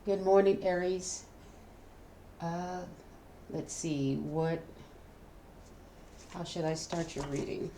Good morning, Aries. Uh, let's see, how should I start your reading?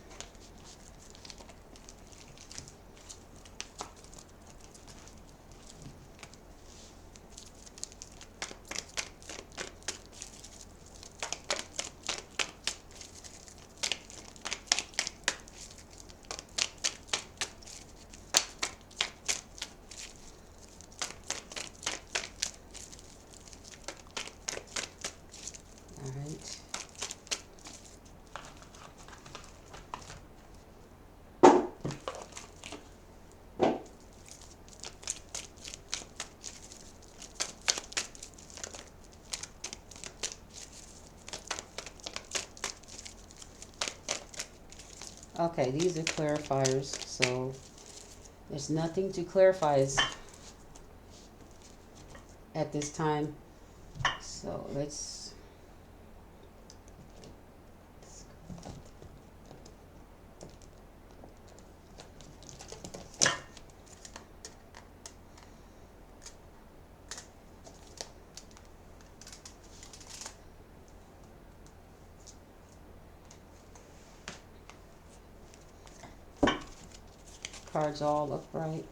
All right. Okay, these are clarifiers, so there's nothing to clarify at this time. So cards all upright.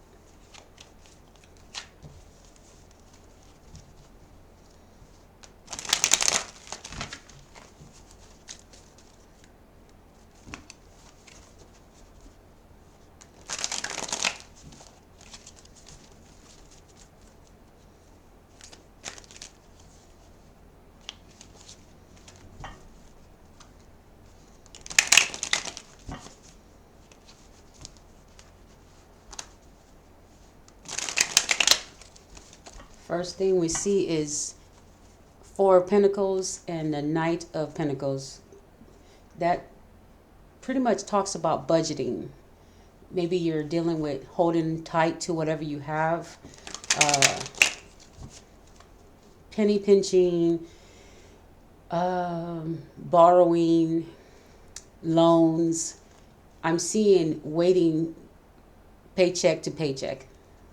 First thing we see is Four of Pentacles and the Knight of Pentacles. That pretty much talks about budgeting. Maybe you're dealing with holding tight to whatever you have, uh, penny pinching, borrowing, loans. I'm seeing waiting paycheck to paycheck.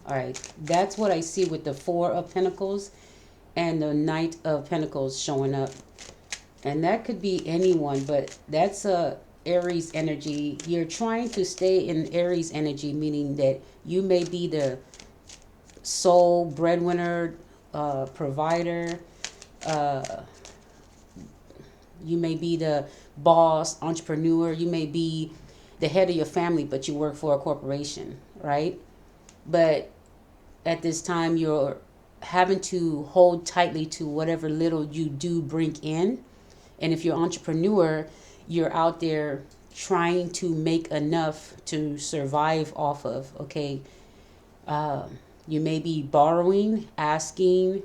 All right, that's what I see with the Four of Pentacles and the Knight of Pentacles showing up. And that could be anyone, but that's a Aries energy. You're trying to stay in Aries energy, meaning that you may be the sole breadwinner, provider. Uh, you may be the boss, entrepreneur. You may be the head of your family, but you work for a corporation, right? But at this time, you're having to hold tightly to whatever little you do bring in. And if you're an entrepreneur, you're out there trying to make enough to survive off of. Okay, you may be borrowing, asking.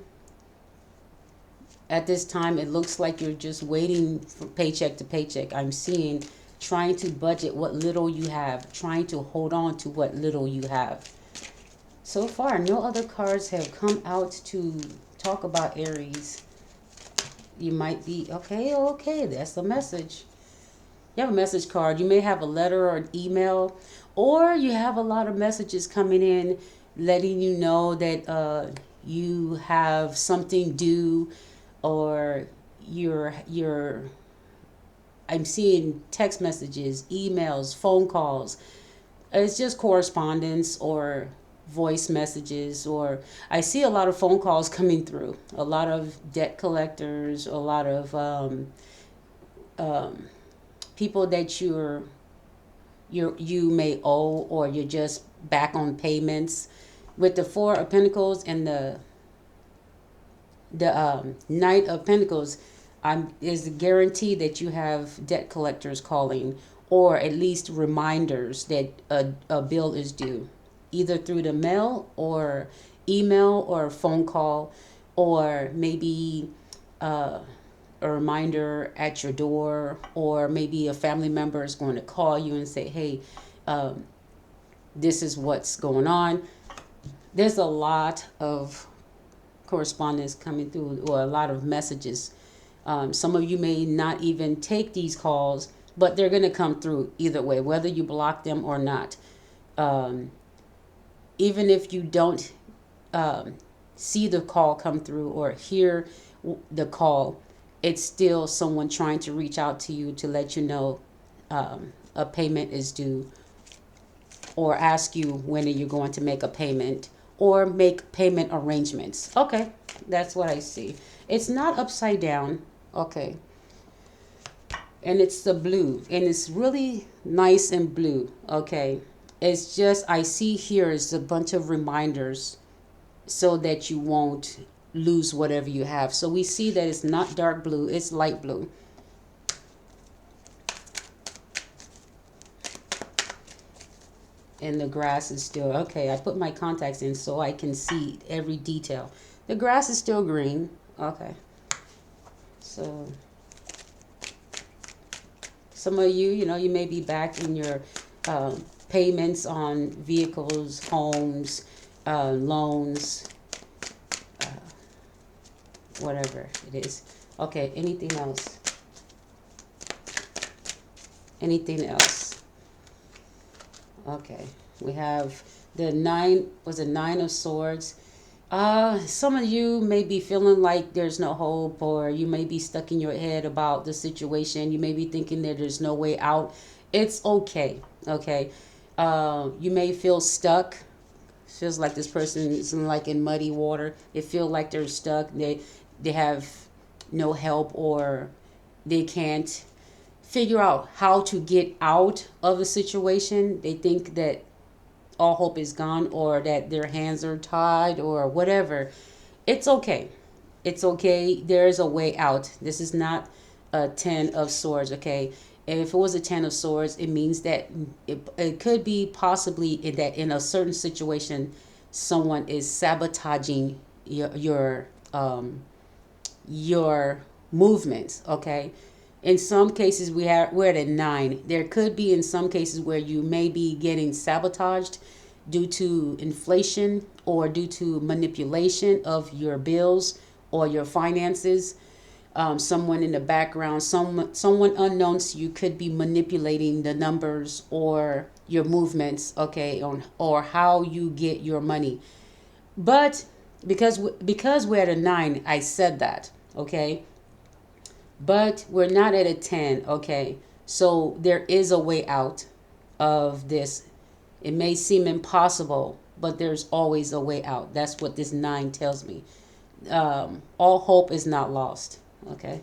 At this time, it looks like you're just waiting from paycheck to paycheck. I'm seeing trying to budget what little you have, trying to hold on to what little you have. So far, no other cards have come out to talk about Aries. You might be, okay, that's the message. You have a message card. You may have a letter or an email, or you have a lot of messages coming in letting you know that you have something due, or you're I'm seeing text messages, emails, phone calls. It's just correspondence or voice messages, or I see a lot of phone calls coming through. A lot of debt collectors, a lot of um, people that you may owe, or you're just back on payments. With the Four of Pentacles and the Knight of Pentacles, is a guarantee that you have debt collectors calling, or at least reminders that a bill is due, either through the mail or email or phone call, or maybe uh, a reminder at your door, or maybe a family member is going to call you and say, hey, um, this is what's going on. There's a lot of correspondence coming through, or a lot of messages. Some of you may not even take these calls, but they're going to come through either way, whether you block them or not. Um, Even if you don't, um, see the call come through or hear the call, it's still someone trying to reach out to you to let you know a payment is due, or ask you when are you going to make a payment, or make payment arrangements. Okay, that's what I see. It's not upside down. Okay. And it's the blue, and it's really nice and blue. Okay. It's just, I see here is a bunch of reminders so that you won't lose whatever you have. So we see that it's not dark blue, it's light blue. And the grass is still, okay, I put my contacts in so I can see every detail. The grass is still green. Okay. So some of you, you may be back in your payments on vehicles, homes, loans, whatever it is. Okay, anything else? Anything else? Okay, we have the nine of swords. Some of you may be feeling like there's no hope, or you may be stuck in your head about the situation. You may be thinking that there's no way out. It's okay. Okay. You may feel stuck. Feels like this person is like in muddy water. They feel like they're stuck. They have no help, or they can't figure out how to get out of a situation. They think that all hope is gone, or that their hands are tied, or whatever. It's okay. It's okay. There's a way out. This is not a 10 of swords, okay? If it was a 10 of swords, it means that it could be possibly that in a certain situation, someone is sabotaging your movements, okay? In some cases, we're at a 9. There could be in some cases where you may be getting sabotaged due to inflation, or due to manipulation of your bills or your finances. Someone in the background, someone unknown to you could be manipulating the numbers or your movements, okay, or how you get your money. But because we're at a 9, I said that, okay? But we're not at a 10, okay? So there is a way out of this. It may seem impossible, but there's always a way out. That's what this 9 tells me. All hope is not lost, okay?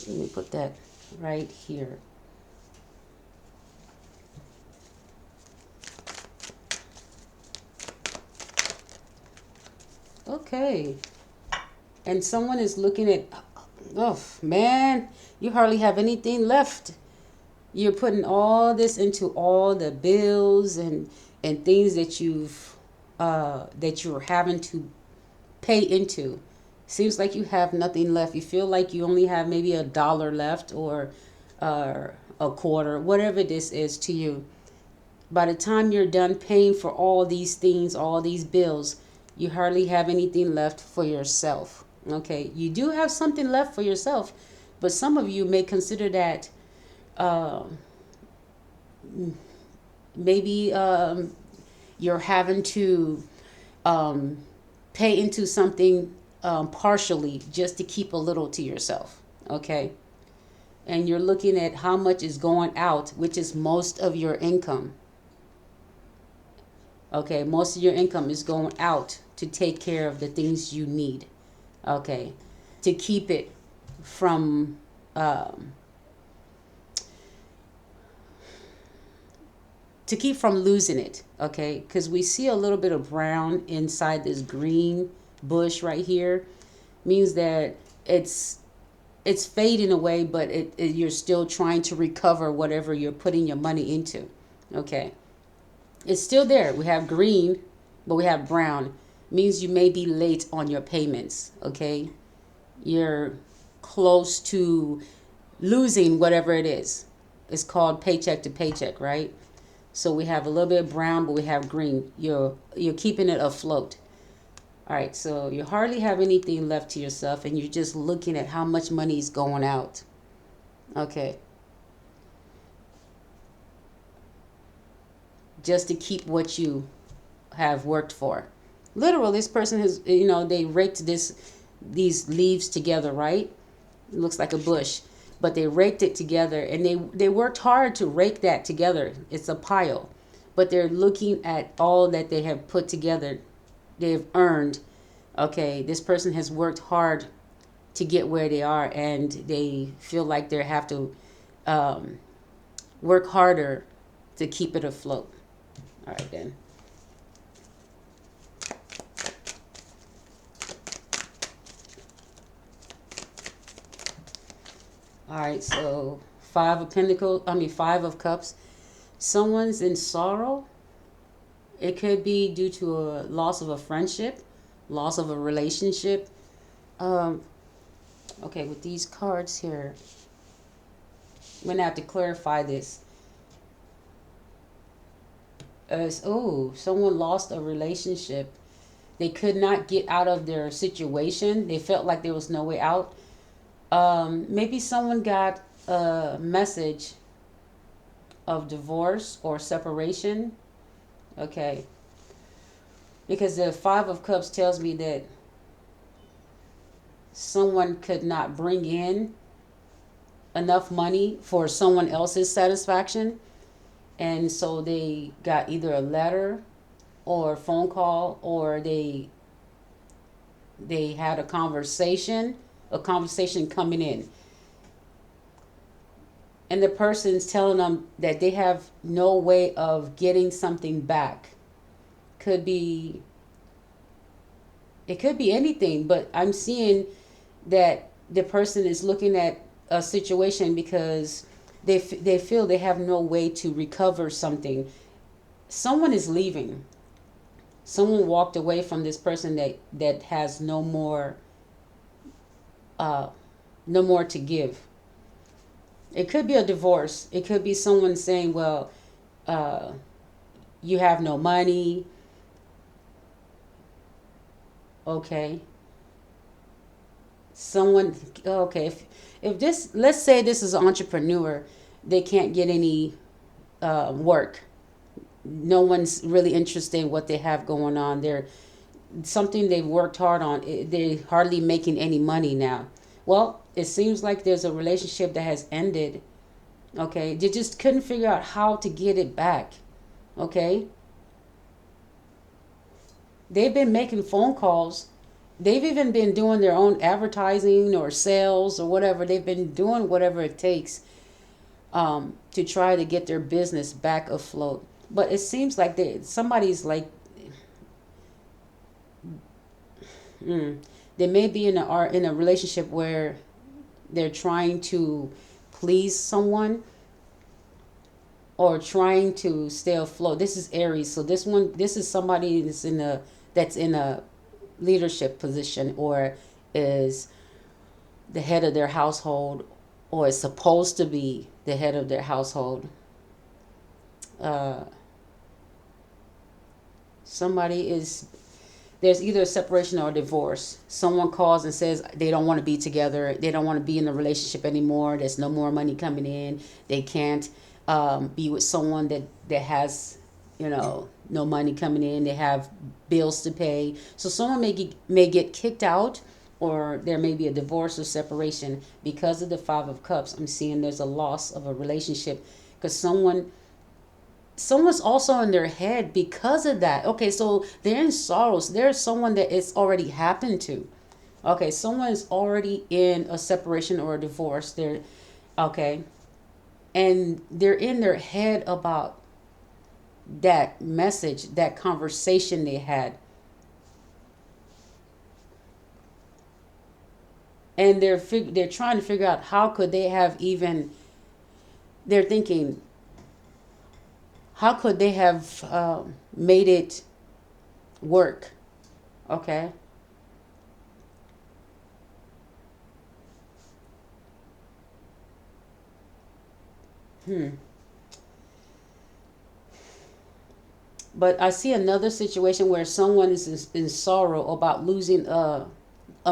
Let me put that right here. Okay. And someone is looking at, oh man, you hardly have anything left. You're putting all this into all the bills and things that you're having to pay into. Seems like you have nothing left. You feel like you only have maybe $1 left, or a quarter, whatever this is to you. By the time you're done paying for all these things, all these bills, you hardly have anything left for yourself. Okay, you do have something left for yourself, but some of you may consider that maybe you're having to pay into something partially just to keep a little to yourself. Okay, and you're looking at how much is going out, which is most of your income. Okay, most of your income is going out to take care of the things you need. Okay, to keep it from losing it. Okay, because we see a little bit of brown inside this green bush right here. Means that it's fading away, but you're still trying to recover whatever you're putting your money into. Okay, it's still there. We have green, but we have brown. Means you may be late on your payments. Okay, you're close to losing whatever it is. It's called paycheck to paycheck, right? So we have a little bit of brown, but we have green. You're keeping it afloat. All right, so you hardly have anything left to yourself, and you're just looking at how much money is going out. Okay. Just to keep what you have worked for. Literally, this person has, they raked these leaves together, right? It looks like a bush, but they raked it together, and they worked hard to rake that together. It's a pile, but they're looking at all that they have put together. They've earned. Okay, this person has worked hard to get where they are, and they feel like they have to um, work harder to keep it afloat. All right, then. All right, so five of pentacles, five of cups. Someone's in sorrow. It could be due to a loss of a friendship, loss of a relationship. Um, okay, with these cards here, I'm going to have to clarify this. Someone lost a relationship. They could not get out of their situation. They felt like there was no way out. Maybe someone got a message of divorce or separation. Okay. Because the Five of Cups tells me that someone could not bring in enough money for someone else's satisfaction. And so they got either a letter or a phone call, or they had a conversation coming in. And the person's telling them that they have no way of getting something back. It could be anything, but I'm seeing that the person is looking at a situation because they feel they have no way to recover something. Someone is leaving. Someone walked away from this person that has no more to give. It could be a divorce. It could be someone saying, well, you have no money. Okay. Okay. If this, let's say this is an entrepreneur, they can't get any work. No one's really interested in what they have going on. They're something they've worked hard on. They're hardly making any money now. Well, it seems like there's a relationship that has ended. Okay, they just couldn't figure out how to get it back. Okay, they've been making phone calls. They've even been doing their own advertising or sales or whatever. They've been doing whatever it takes to try to get their business back afloat. But it seems like somebody's like, they may be in a relationship where they're trying to please someone or trying to stay afloat. This is Aries, so this is somebody that's in a leadership position, or is the head of their household, or is supposed to be the head of their household. There's either a separation or a divorce. Someone calls and says they don't want to be together. They don't want to be in the relationship anymore. There's no more money coming in. They can't be with someone that has, no money coming in. They have bills to pay. So someone may get kicked out, or there may be a divorce or separation because of the Five of Cups. I'm seeing there's a loss of a relationship because someone's also in their head because of that. Okay, so they're in sorrows. There's someone that it's already happened to. Okay, someone is already in a separation or a divorce. Okay, and they're in their head about that message, that conversation they had. And they're trying to figure out how could they have even, they're thinking, how could they have made it work? Okay. But I see another situation where someone is in sorrow about losing a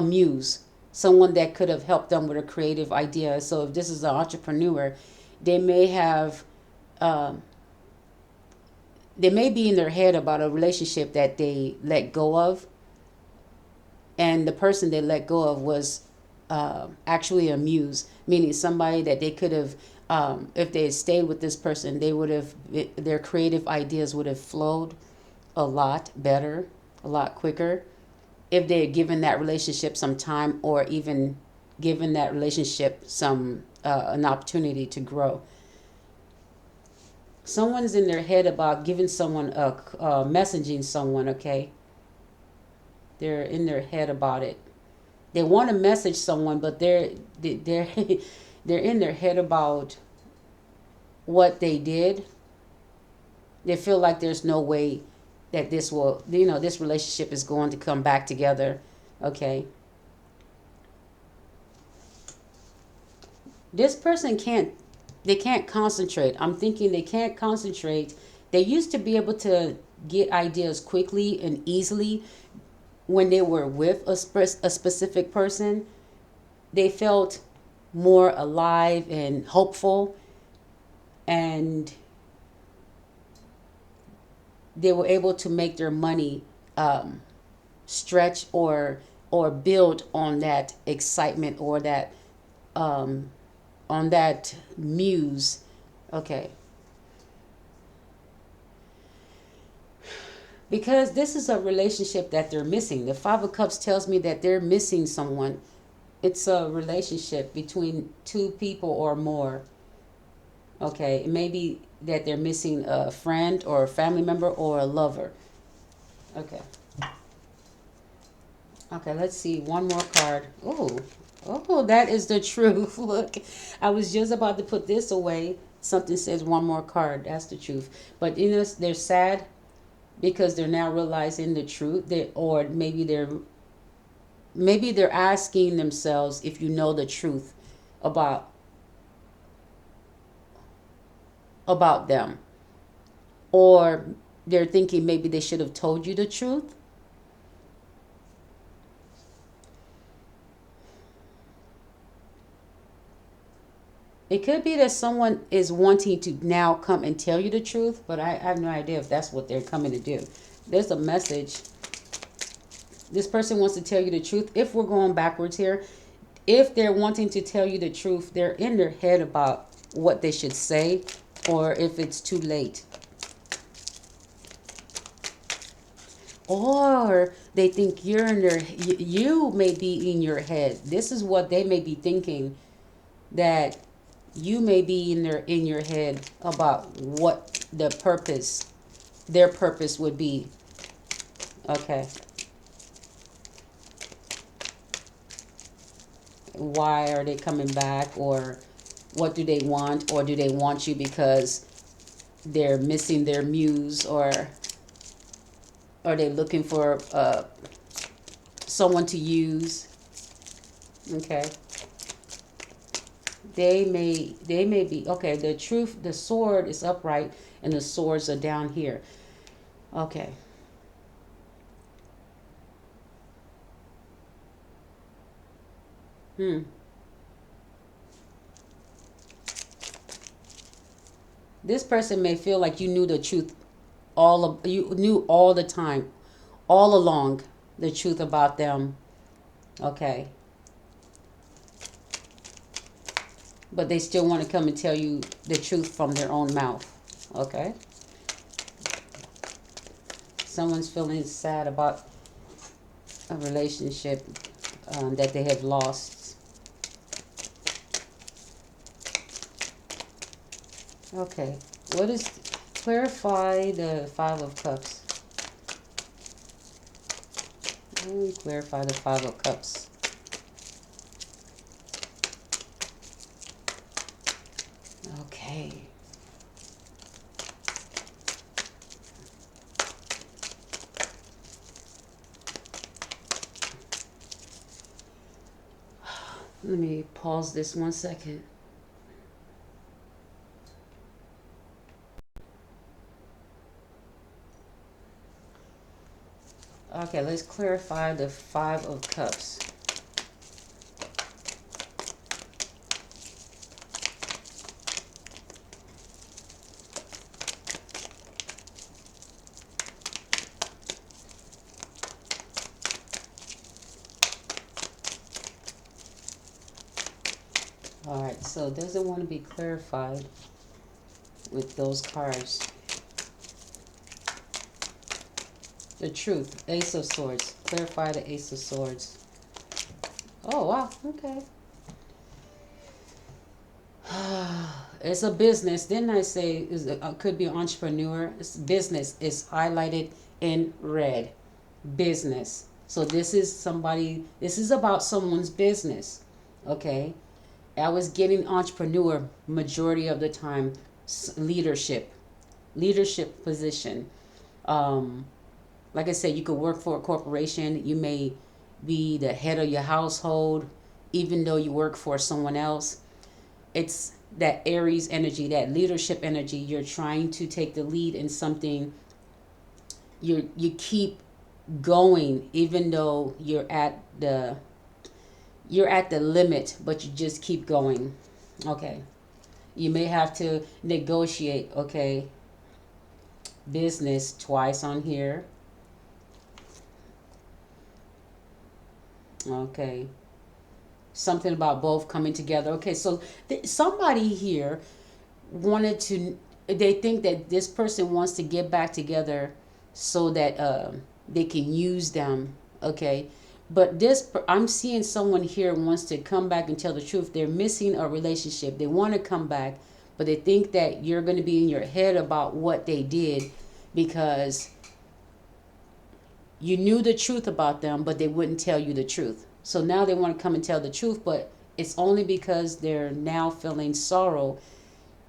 muse, someone that could have helped them with a creative idea. So if this is an entrepreneur, they may have They may be in their head about a relationship that they let go of, and the person they let go of was actually a muse, meaning somebody that they could have, if they had stayed with this person, they would have, their creative ideas would have flowed a lot better, a lot quicker, if they had given that relationship some time, or even given that relationship some an opportunity to grow. Someone's in their head about giving someone messaging someone. Okay, they're in their head about it. They want to message someone, but they're they're in their head about what they did. They feel like there's no way that this will, this relationship is going to come back together. Okay, this person they can't concentrate. I'm thinking they can't concentrate. They used to be able to get ideas quickly and easily when they were with a specific person. They felt more alive and hopeful, and they were able to make their money stretch or build on that excitement, or that on that muse. Okay, because this is a relationship that they're missing. The Five of Cups tells me that they're missing someone. It's a relationship between two people or more. Okay, it may be that they're missing a friend or a family member or a lover. Okay. Okay, let's see. One more card. Oh, that is the truth. Look, I was just about to put this away. Something says one more card. That's the truth. But they're sad because they're now realizing the truth. Or maybe they're asking themselves if you know the truth about them, or they're thinking maybe they should have told you the truth. It could be that someone is wanting to now come and tell you the truth, but I have no idea if that's what they're coming to do. There's a message. This person wants to tell you the truth. If we're going backwards here, if they're wanting to tell you the truth, they're in their head about what they should say, or if it's too late. Or they think you're in their, you may be in your head. This is what they may be thinking, that you may be in your head about what their purpose would be. Okay. Why are they coming back, or what do they want, or do they want you because they're missing their muse, or are they looking for someone to use? Okay. They may be, okay, the truth, the sword is upright and the swords are down here. Okay. This person may feel like you knew the truth, you knew all the time, all along, the truth about them. Okay. But they still want to come and tell you the truth from their own mouth. Okay. Someone's feeling sad about a relationship that they have lost. Okay. What is, clarify the Five of Cups. Let me clarify the Five of Cups. Okay. Let me pause this 1 second. Okay, let's clarify the Five of Cups. so does it want to be clarified with those cards? The truth, Ace of Swords. Clarify the Ace of Swords. Oh, wow. Okay. It's a business. Didn't I say it could be an entrepreneur? It's business. It's highlighted in red. Business. So this is about someone's business. Okay. I was getting entrepreneur majority of the time. Leadership position. Like I said, you could work for a corporation. You may be the head of your household, even though you work for someone else. It's that Aries energy, that leadership energy. You're trying to take the lead in something. You keep going, even though you're at the limit, but you just keep going. Okay. You may have to negotiate. Okay. Business twice on here. Okay. Something about both coming together. Okay, so somebody here wanted to, they think that this person wants to get back together so that they can use them. Okay. But I'm seeing someone here wants to come back and tell the truth. They're missing a relationship. They want to come back, but they think that you're going to be in your head about what they did because you knew the truth about them, but they wouldn't tell you the truth. So now they want to come and tell the truth, but it's only because they're now feeling sorrow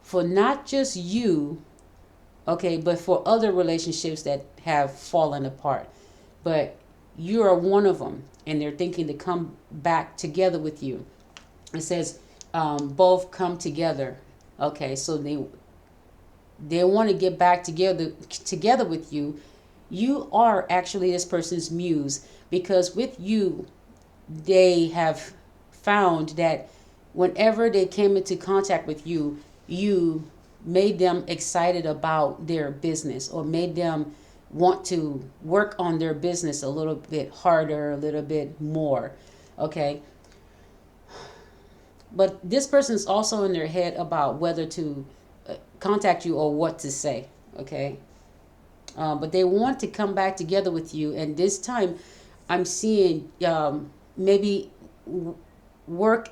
for not just you, okay, but for other relationships that have fallen apart. But you are one of them, and they're thinking to come back together with you. It says both come together. Okay, so they want to get back together with you. You are actually this person's muse because with you, they have found that whenever they came into contact with you, you made them excited about their business or made them want to work on their business a little bit harder, a little bit more. Okay. But this person's also in their head about whether to contact you or what to say. Okay. But they want to come back together with you. And this time I'm seeing maybe work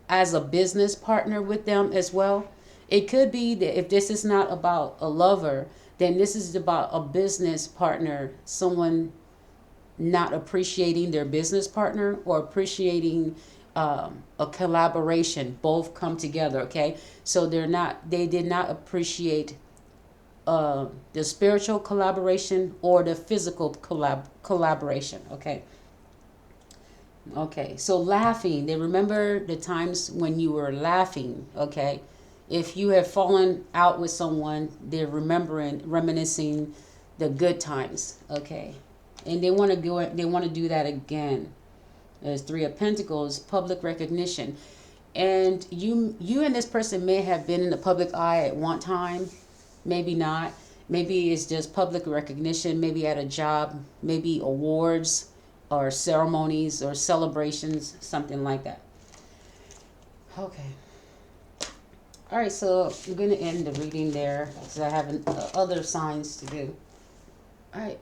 as a business partner with them as well. It could be that if this is not about a lover, then this is about a business partner, someone not appreciating their business partner or appreciating a collaboration. Both come together. Okay. So they did not appreciate the spiritual collaboration or the physical collaboration. Okay. Okay. So laughing. They remember the times when you were laughing. Okay. If you have fallen out with someone, they're reminiscing the good times. Okay. And they want to go. They want to do that again. There's Three of Pentacles, public recognition, and you and this person may have been in the public eye at one time. Maybe not. Maybe it's just public recognition, maybe at a job, maybe awards or ceremonies or celebrations, something like that. Okay. All right, so I'm going to end the reading there because I have other signs to do. All right.